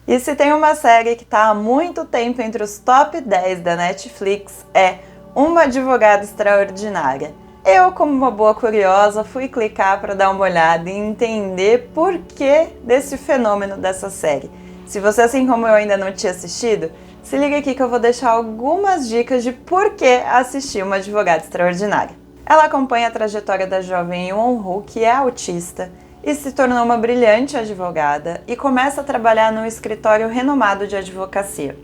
E se tem uma série que está há muito tempo entre os top 10 da Netflix, é Uma Advogada Extraordinária. Eu, como uma boa curiosa, fui clicar para dar uma olhada e entender por que desse fenômeno dessa série. Se você, assim como eu, ainda não tinha assistido, se liga aqui que eu vou deixar algumas dicas de por que assistir Uma Advogada Extraordinária. Ela acompanha a trajetória da jovem Yeon-woo, que é autista, e se tornou uma brilhante advogada e começa a trabalhar num escritório renomado de advocacia.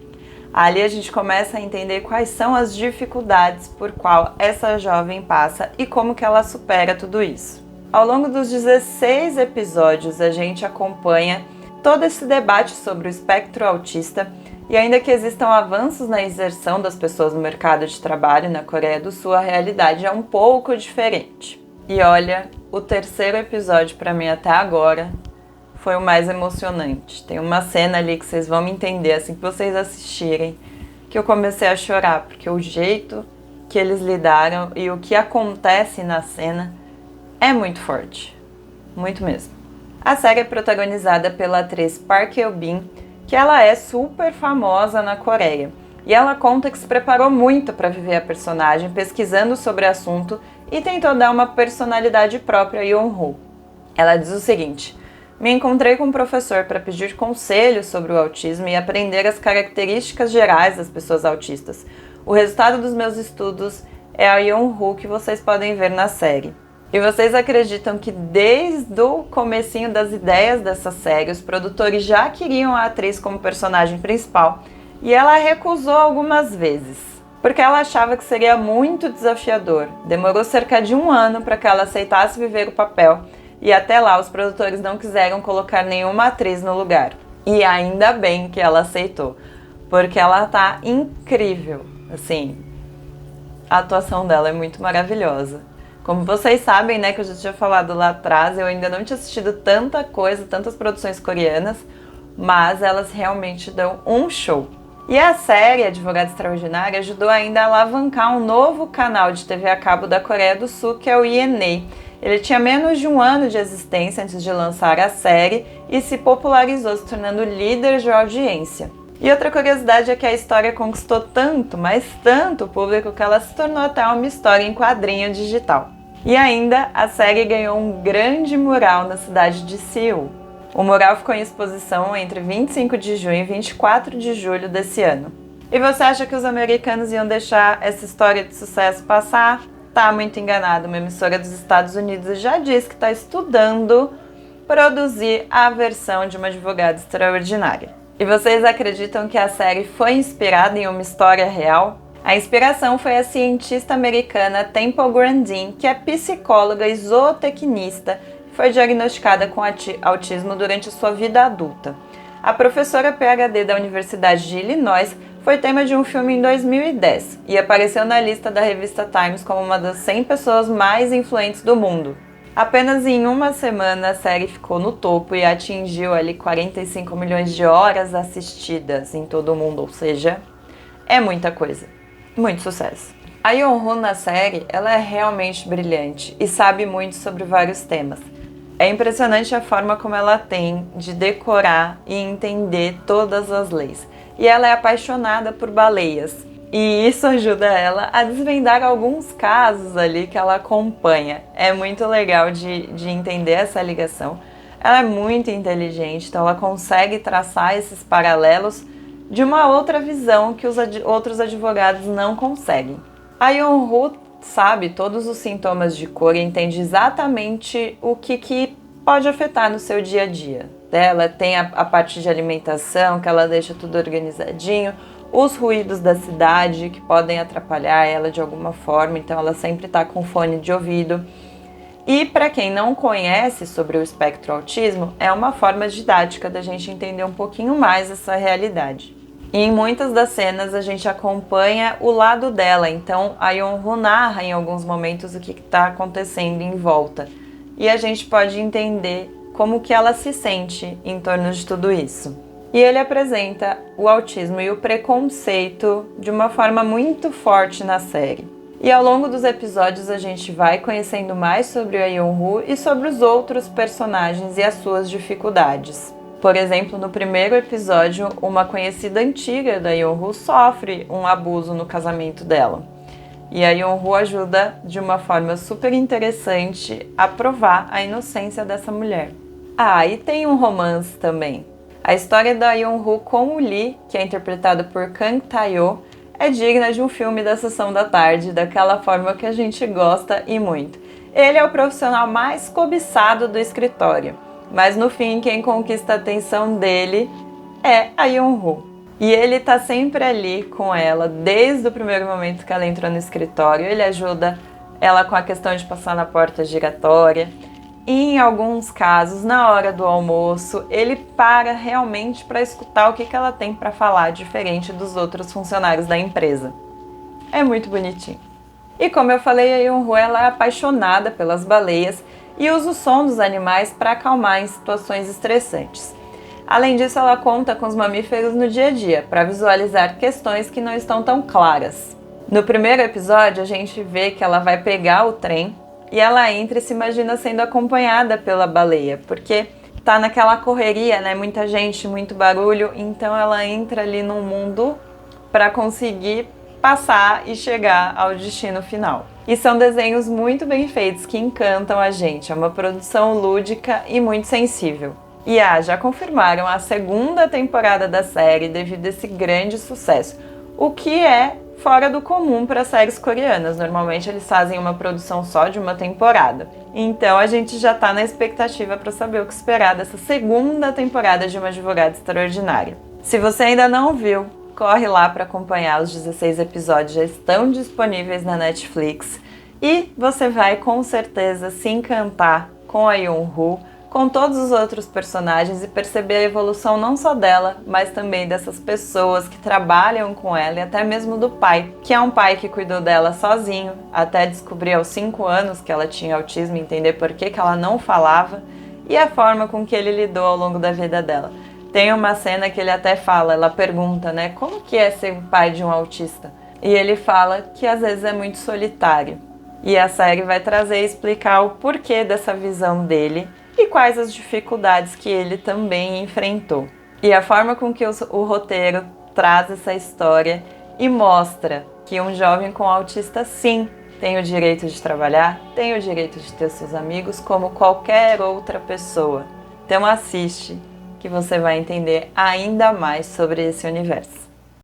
Ali a gente começa a entender quais são as dificuldades por qual essa jovem passa e como que ela supera tudo isso. Ao longo dos 16 episódios a gente acompanha todo esse debate sobre o espectro autista e ainda que existam avanços na inserção das pessoas no mercado de trabalho na Coreia do Sul, a realidade é um pouco diferente. E olha, o terceiro episódio para mim até agora foi o mais emocionante. Tem uma cena ali que vocês vão me entender assim que vocês assistirem, que eu comecei a chorar, porque o jeito que eles lidaram e o que acontece na cena é muito forte. Muito mesmo. A série é protagonizada pela atriz Park Eun-bin, que ela é super famosa na Coreia. E ela conta que se preparou muito para viver a personagem, pesquisando sobre o assunto e tentou dar uma personalidade própria a Yeon-woo. Ela diz o seguinte: me encontrei com um professor para pedir conselhos sobre o autismo e aprender as características gerais das pessoas autistas. O resultado dos meus estudos é a Yeon-woo que vocês podem ver na série. E vocês acreditam que desde o comecinho das ideias dessa série, os produtores já queriam a atriz como personagem principal e ela recusou algumas vezes, porque ela achava que seria muito desafiador. Demorou cerca de 1 ano para que ela aceitasse viver o papel e até lá os produtores não quiseram colocar nenhuma atriz no lugar. E ainda bem que ela aceitou, porque ela tá incrível. Assim, a atuação dela é muito maravilhosa. Como vocês sabem, né, que eu já tinha falado lá atrás, eu ainda não tinha assistido tanta coisa, tantas produções coreanas, mas elas realmente dão um show. E a série Advogada Extraordinária ajudou ainda a alavancar um novo canal de TV a cabo da Coreia do Sul, que é o ENA. Ele tinha menos de 1 ano de existência antes de lançar a série e se popularizou, se tornando líder de audiência. E outra curiosidade é que a história conquistou tanto, mas tanto o público, que ela se tornou até uma história em quadrinho digital. E ainda, a série ganhou um grande mural na cidade de Seul. O mural ficou em exposição entre 25 de junho e 24 de julho desse ano. E você acha que os americanos iam deixar essa história de sucesso passar? Tá muito enganado. Uma emissora dos Estados Unidos já disse que está estudando produzir a versão de Uma Advogada Extraordinária. E vocês acreditam que a série foi inspirada em uma história real? A inspiração foi a cientista americana Temple Grandin, que é psicóloga e zootecnista e foi diagnosticada com autismo durante sua vida adulta. A professora PhD da Universidade de Illinois foi tema de um filme em 2010 e apareceu na lista da revista Times como uma das 100 pessoas mais influentes do mundo. Apenas em 1 semana a série ficou no topo e atingiu ali 45 milhões de horas assistidas em todo o mundo, ou seja, é muita coisa. Muito sucesso. A Yeon-woo na série, ela é realmente brilhante e sabe muito sobre vários temas. É impressionante a forma como ela tem de decorar e entender todas as leis. E ela é apaixonada por baleias. E isso ajuda ela a desvendar alguns casos ali que ela acompanha. É muito legal de entender essa ligação. Ela é muito inteligente, então ela consegue traçar esses paralelos de uma outra visão que os outros advogados não conseguem. A Yeon-woo sabe todos os sintomas de cor e entende exatamente o que pode afetar no seu dia a dia. Ela tem a parte de alimentação, que ela deixa tudo organizadinho, os ruídos da cidade que podem atrapalhar ela de alguma forma, então ela sempre está com fone de ouvido. E para quem não conhece sobre o espectro autismo, é uma forma didática da gente entender um pouquinho mais essa realidade. E em muitas das cenas a gente acompanha o lado dela, então a Yeon-woo narra em alguns momentos o que está acontecendo em volta. E a gente pode entender como que ela se sente em torno de tudo isso. E ele apresenta o autismo e o preconceito de uma forma muito forte na série. E ao longo dos episódios a gente vai conhecendo mais sobre a Yeon-woo e sobre os outros personagens e as suas dificuldades. Por exemplo, no primeiro episódio, uma conhecida antiga da Yeon-woo sofre um abuso no casamento dela. E a Yeon-woo ajuda de uma forma super interessante a provar a inocência dessa mulher. Ah, e tem um romance também. A história da Yeon-woo com o Lee, que é interpretado por Kang Tae-ho, é digna de um filme da sessão da tarde, daquela forma que a gente gosta e muito. Ele é o profissional mais cobiçado do escritório, mas no fim quem conquista a atenção dele é a Yeon-woo. E ele tá sempre ali com ela, desde o primeiro momento que ela entrou no escritório. Ele ajuda ela com a questão de passar na porta giratória. E em alguns casos, na hora do almoço, ele para realmente para escutar o que ela tem para falar, diferente dos outros funcionários da empresa. É muito bonitinho. E como eu falei, a Yeon-woo ela é apaixonada pelas baleias e usa o som dos animais para acalmar em situações estressantes. Além disso, ela conta com os mamíferos no dia a dia, para visualizar questões que não estão tão claras. No primeiro episódio, a gente vê que ela vai pegar o trem e ela entra e se imagina sendo acompanhada pela baleia, porque tá naquela correria, né? Muita gente, muito barulho, então ela entra ali num mundo para conseguir passar e chegar ao destino final. E são desenhos muito bem feitos que encantam a gente, é uma produção lúdica e muito sensível. E já confirmaram a segunda temporada da série devido a esse grande sucesso, o que é fora do comum para séries coreanas. Normalmente eles fazem uma produção só de uma temporada. Então a gente já está na expectativa para saber o que esperar dessa segunda temporada de Uma Advogada Extraordinária. Se você ainda não viu, corre lá para acompanhar. Os 16 episódios já estão disponíveis na Netflix e você vai com certeza se encantar com a Yeon-woo, com todos os outros personagens e perceber a evolução não só dela, mas também dessas pessoas que trabalham com ela e até mesmo do pai, que é um pai que cuidou dela sozinho, até descobrir aos 5 anos que ela tinha autismo e entender por que ela não falava, e a forma com que ele lidou ao longo da vida dela. Tem uma cena que ele até fala, ela pergunta, né, como que é ser pai de um autista? E ele fala que às vezes é muito solitário. E a série vai trazer e explicar o porquê dessa visão dele e quais as dificuldades que ele também enfrentou. E a forma com que o roteiro traz essa história e mostra que um jovem com autista, sim, tem o direito de trabalhar, tem o direito de ter seus amigos como qualquer outra pessoa. Então assiste, que você vai entender ainda mais sobre esse universo.